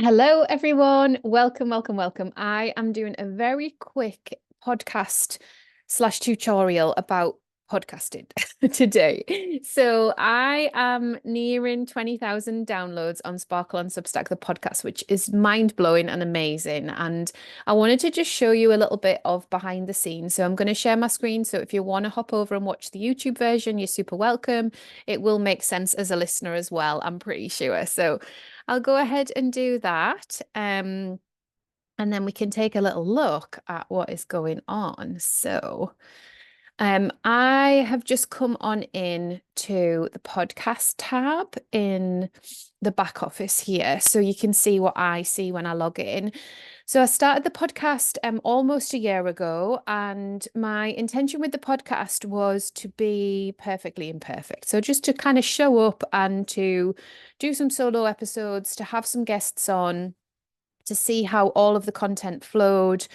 Hello, everyone. Welcome, welcome, welcome. I am doing a very quick podcast slash tutorial about podcasting today. So I am nearing 20,000 downloads on Sparkle on Substack, the podcast, which is mind blowing and amazing. And I wanted to just show you a little bit of behind the scenes. So I'm going to share my screen. So if you want to hop over and watch the YouTube version, you're super welcome. It will make sense as a listener as well, I'm pretty sure. So I'll go ahead and do that. And then we can take a little look at what is going on. So, I have just come on in to the podcast tab in the back office here. So you can see what I see when I log in. So I started the podcast almost a year ago, and my intention with the podcast was to be perfectly imperfect. So just to kind of show up and to do some solo episodes, to have some guests on, to see how all of the content flowed,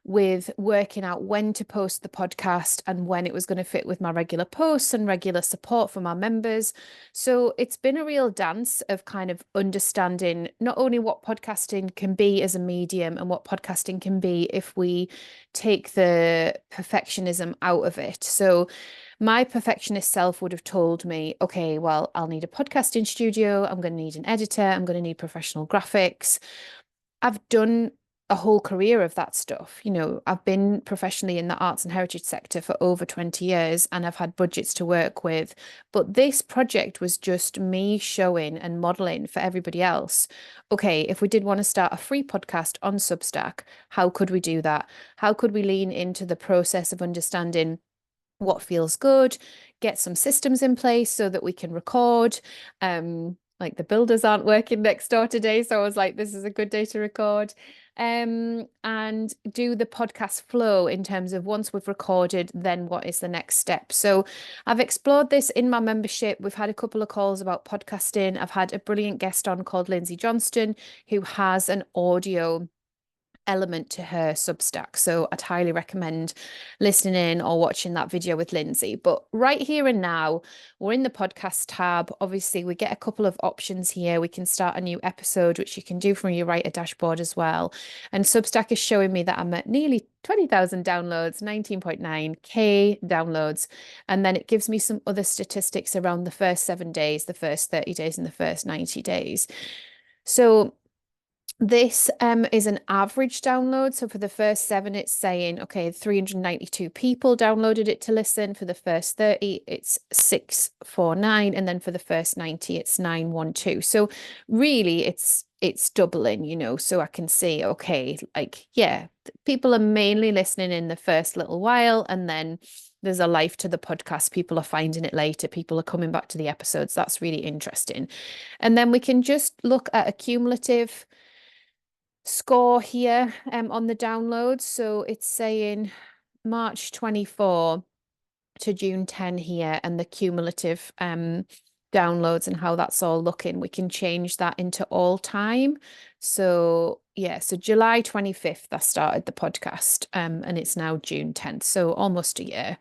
with working out when to post the podcast and when it was going to fit with my regular posts and regular support from our members. So it's been a real dance of kind of understanding not only what podcasting can be as a medium and what podcasting can be if we take the perfectionism out of it. So my perfectionist self would have told me, okay, well, I'll need a podcasting studio. I'm going to need an editor. I'm going to need professional graphics. I've done a whole career of that stuff. I've been professionally in the arts and heritage sector for over 20 years and I've had budgets to work with. But this project was just me showing and modeling for everybody else. Okay, if we did want to start a free podcast on Substack, how could we do that? How could we lean into the process of understanding what feels good, get some systems in place so that we can record? Like the builders aren't working next door today, so I was like, this is a good day to record. And do the podcast flow in terms of once we've recorded, then what is the next step? So I've explored this in my membership. We've had a couple of calls about podcasting. I've had a brilliant guest on called Lindsay Johnston, who has an audio element to her Substack. So I'd highly recommend listening in or watching that video with Lindsay. But right here and now, we're in the podcast tab. Obviously, we get a couple of options here. We can start a new episode, which you can do from your writer dashboard as well. And Substack is showing me that I'm at nearly 20,000 downloads, 19.9K downloads. And then it gives me some other statistics around the first 7 days, the first 30 days, and the first 90 days. So this is an average download. So for the first 7, it's saying, okay, 392 people downloaded it to listen. For the first 30, it's 649. And then for the first 90, it's 912. So really it's doubling, so I can see, okay, like, yeah, people are mainly listening in the first little while, and then there's a life to the podcast. People are finding it later. People are coming back to the episodes. That's really interesting. And then we can just look at a cumulative score here on the downloads. So it's saying March 24 to June 10 here, and the cumulative downloads and how that's all looking. We can change that into all time. So yeah, so July 25th, I started the podcast, and it's now June 10th, so almost a year.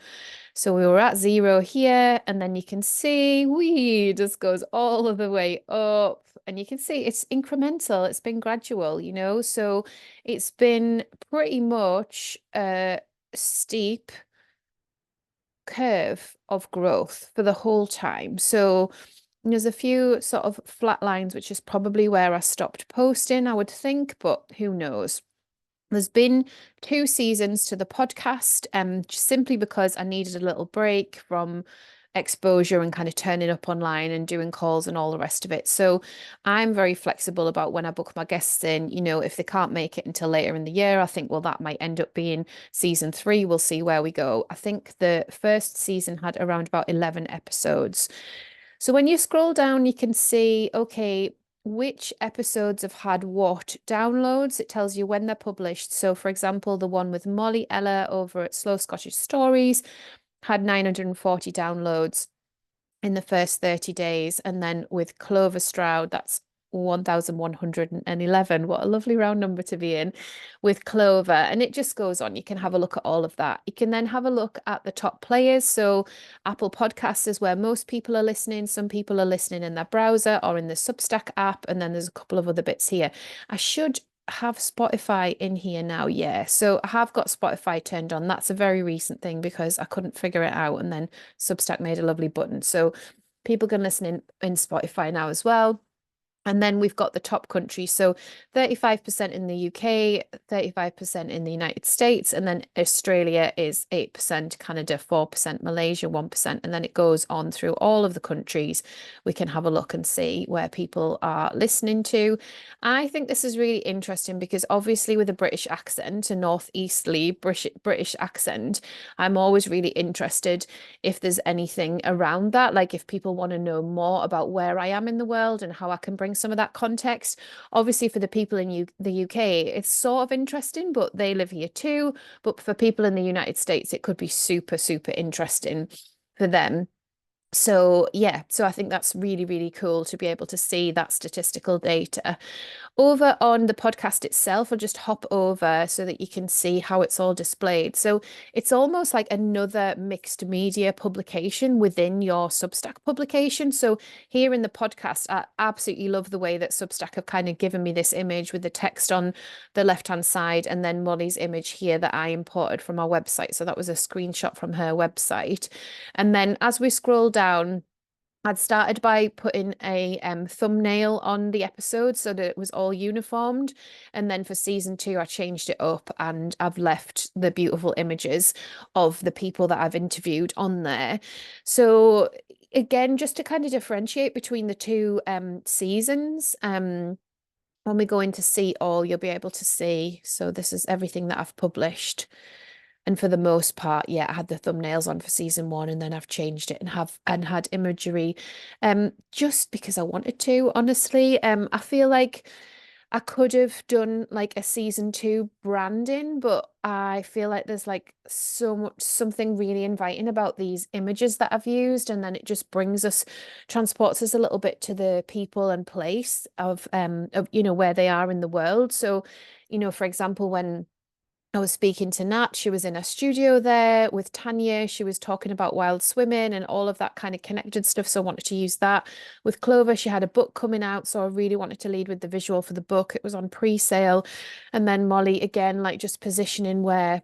So we were at 0 here, and then you can see we just goes all of the way up, and you can see it's incremental. It's been gradual. So it's been pretty much a steep curve of growth for the whole time. So there's a few sort of flat lines, which is probably where I stopped posting, I would think, but who knows? There's been 2 seasons to the podcast, just simply because I needed a little break from exposure and kind of turning up online and doing calls and all the rest of it. So I'm very flexible about when I book my guests in. If they can't make it until later in the year, I think, well, that might end up being season 3. We'll see where we go. I think the first season had around about 11 episodes. So when you scroll down, you can see, okay, which episodes have had what downloads. It tells you when they're published. So for example, the one with Molly Ella over at Slow Scottish Stories had 940 downloads in the first 30 days. And then with Clover Stroud, that's 1111. What a lovely round number to be in, with Clover. And it just goes on. You can have a look at all of that. You can then have a look at the top players. So Apple Podcasts is where most people are listening. Some people are listening in their browser or in the Substack app. And then there's a couple of other bits here. I should have Spotify in here now. Yeah. So I have got Spotify turned on. That's a very recent thing because I couldn't figure it out. And then Substack made a lovely button. So people can listen in Spotify now as well. And then we've got the top countries. So 35% in the UK, 35% in the United States, and then Australia is 8%, Canada 4%, Malaysia 1%. And then it goes on through all of the countries. We can have a look and see where people are listening to. I think this is really interesting because obviously with a British accent, a northeasterly British accent, I'm always really interested if there's anything around that, like if people want to know more about where I am in the world and how I can bring some of that context. Obviously, for the people in the UK, it's sort of interesting, but they live here too. But for people in the United States, it could be super, super interesting for them. So yeah, so I think that's really, really cool to be able to see that statistical data. Over on the podcast itself, I'll just hop over so that you can see how it's all displayed. So it's almost like another mixed media publication within your Substack publication. So here in the podcast, I absolutely love the way that Substack have kind of given me this image with the text on the left-hand side and then Molly's image here that I imported from our website. So that was a screenshot from her website. And then as we scroll down, I'd started by putting a thumbnail on the episode so that it was all uniformed. And then for season 2, I changed it up and I've left the beautiful images of the people that I've interviewed on there. So again, just to kind of differentiate between the two seasons, when we go into see all, you'll be able to see. So this is everything that I've published. And for the most part, yeah, I had the thumbnails on for season 1 and then I've changed it and had imagery just because I wanted to, honestly. I feel like I could have done like a season 2 branding, but I feel like there's like so much something really inviting about these images that I've used, and then it just transports us a little bit to the people and place of where they are in the world. So, for example, when I was speaking to Nat, she was in a studio there with Tanya. She was talking about wild swimming and all of that kind of connected stuff. So I wanted to use that. With Clover, she had a book coming out. So I really wanted to lead with the visual for the book. It was on pre-sale. And then Molly, again, like just positioning where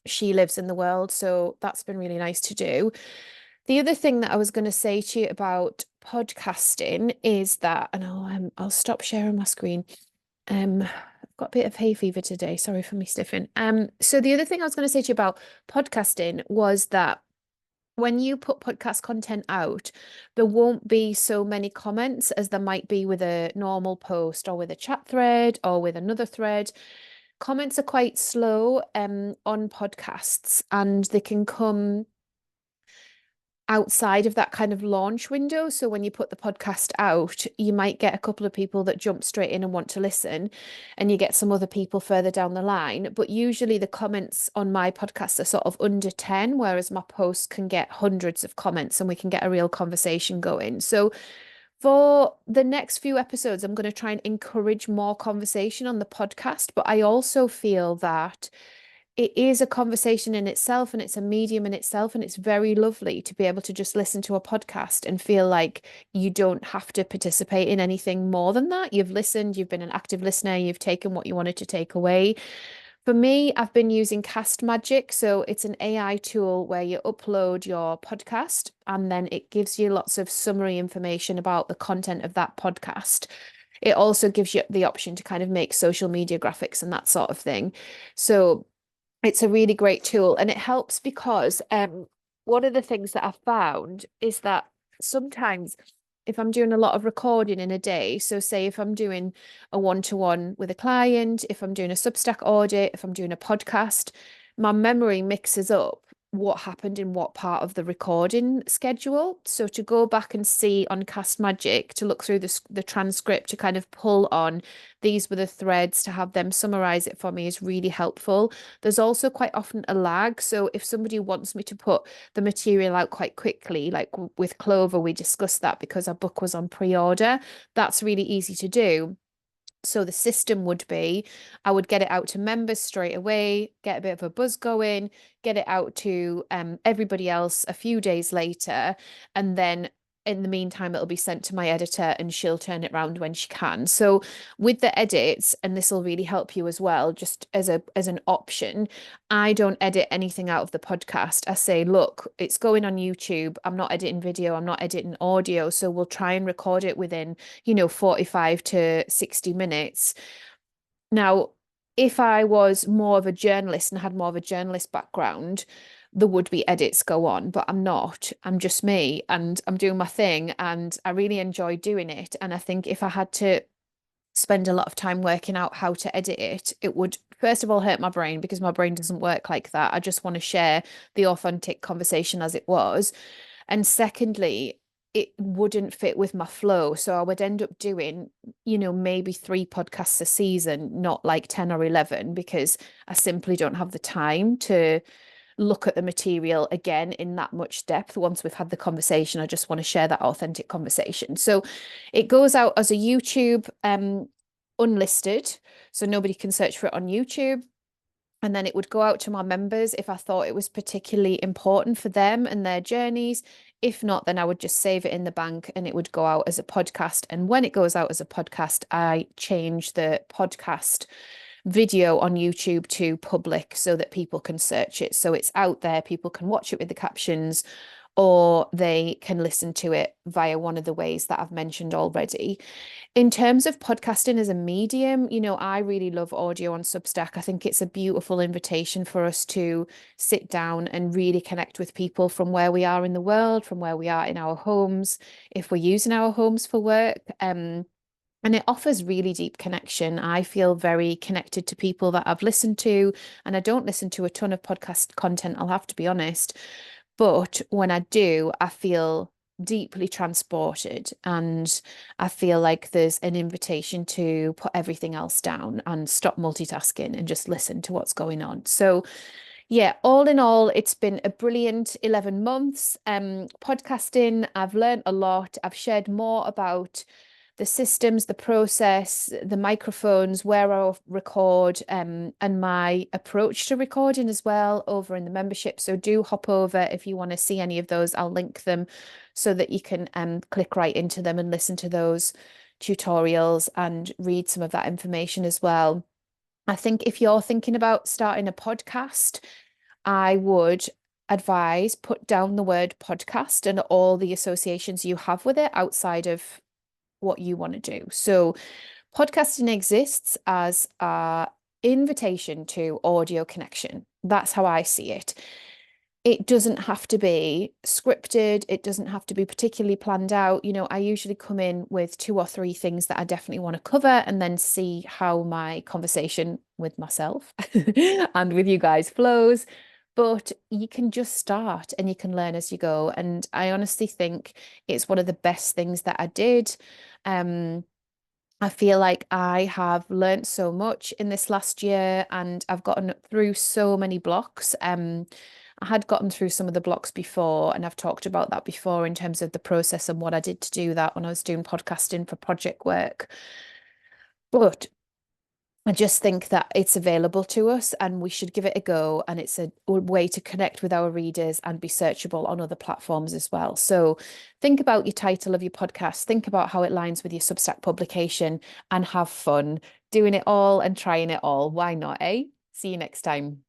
she lives in the world. So that's been really nice to do. The other thing that I was going to say to you about podcasting is that, and I'll stop sharing my screen. I've got a bit of hay fever today. Sorry for me sniffing. So the other thing I was going to say to you about podcasting was that when you put podcast content out, there won't be so many comments as there might be with a normal post or with a chat thread or with another thread. Comments are quite slow on podcasts, and they can come outside of that kind of launch window. So when you put the podcast out, you might get a couple of people that jump straight in and want to listen, and you get some other people further down the line. But usually the comments on my podcast are sort of under 10, whereas my posts can get hundreds of comments and we can get a real conversation going. So for the next few episodes, I'm going to try and encourage more conversation on the podcast, but I also feel that it is a conversation in itself and it's a medium in itself, and it's very lovely to be able to just listen to a podcast and feel like you don't have to participate in anything more than that. You've listened, you've been an active listener, you've taken what you wanted to take away. For me, I've been using Cast Magic. So it's an AI tool where you upload your podcast and then it gives you lots of summary information about the content of that podcast. It also gives you the option to kind of make social media graphics and that sort of thing. So it's a really great tool, and it helps because one of the things that I've found is that sometimes if I'm doing a lot of recording in a day, so say if I'm doing a one-to-one with a client, if I'm doing a Substack audit, if I'm doing a podcast, my memory mixes up what happened in what part of the recording schedule. So to go back and see on Cast Magic, to look through the transcript, to kind of pull on these were the threads, to have them summarize it for me is really helpful. There's also quite often a lag. So if somebody wants me to put the material out quite quickly, like with Clover, we discussed that because our book was on pre-order. That's really easy to do. So the system would be, I would get it out to members straight away, get a bit of a buzz going, get it out to everybody else a few days later, and then in the meantime, it'll be sent to my editor and she'll turn it around when she can. So with the edits, and this will really help you as well, just as an option, I don't edit anything out of the podcast. I say, look, it's going on YouTube. I'm not editing video, I'm not editing audio. So we'll try and record it within 45 to 60 minutes. Now, if I was more of a journalist and had more of a journalist background, there would be edits go on, but I'm not. I'm just me and I'm doing my thing and I really enjoy doing it. And I think if I had to spend a lot of time working out how to edit it, it would first of all hurt my brain because my brain doesn't work like that. I just want to share the authentic conversation as it was. And secondly, it wouldn't fit with my flow. So I would end up doing, maybe 3 podcasts a season, not like 10 or 11, because I simply don't have the time to look at the material again in that much depth. Once we've had the conversation, I just want to share that authentic conversation. So it goes out as a YouTube unlisted, so nobody can search for it on YouTube. And then it would go out to my members if I thought it was particularly important for them and their journeys. If not, then I would just save it in the bank and it would go out as a podcast. And when it goes out as a podcast, I change the podcast video on YouTube to public so that people can search it. So it's out there, people can watch it with the captions, or they can listen to it via one of the ways that I've mentioned already. In terms of podcasting as a medium, I really love audio on Substack. I think it's a beautiful invitation for us to sit down and really connect with people from where we are in the world, from where we are in our homes, if we're using our homes for work. And it offers really deep connection. I feel very connected to people that I've listened to, and I don't listen to a ton of podcast content, I'll have to be honest. But when I do, I feel deeply transported and I feel like there's an invitation to put everything else down and stop multitasking and just listen to what's going on. So yeah, all in all, it's been a brilliant 11 months. Podcasting, I've learned a lot. I've shared more about the systems, the process, the microphones, where I record, and my approach to recording as well over in the membership. So do hop over if you want to see any of those. I'll link them so that you can click right into them and listen to those tutorials and read some of that information as well. I think if you're thinking about starting a podcast, I would advise put down the word podcast and all the associations you have with it outside of what you want to do. So podcasting exists as an invitation to audio connection. That's how I see it. It doesn't have to be scripted. It doesn't have to be particularly planned out. I usually come in with 2 or 3 things that I definitely want to cover and then see how my conversation with myself and with you guys flows. But you can just start and you can learn as you go. And I honestly think it's one of the best things that I did. I feel like I have learned so much in this last year and I've gotten through so many blocks. I had gotten through some of the blocks before, and I've talked about that before in terms of the process and what I did to do that when I was doing podcasting for project work. But I just think that it's available to us and we should give it a go. And it's a way to connect with our readers and be searchable on other platforms as well. So think about your title of your podcast, think about how it lines with your Substack publication, and have fun doing it all and trying it all. Why not, eh? See you next time.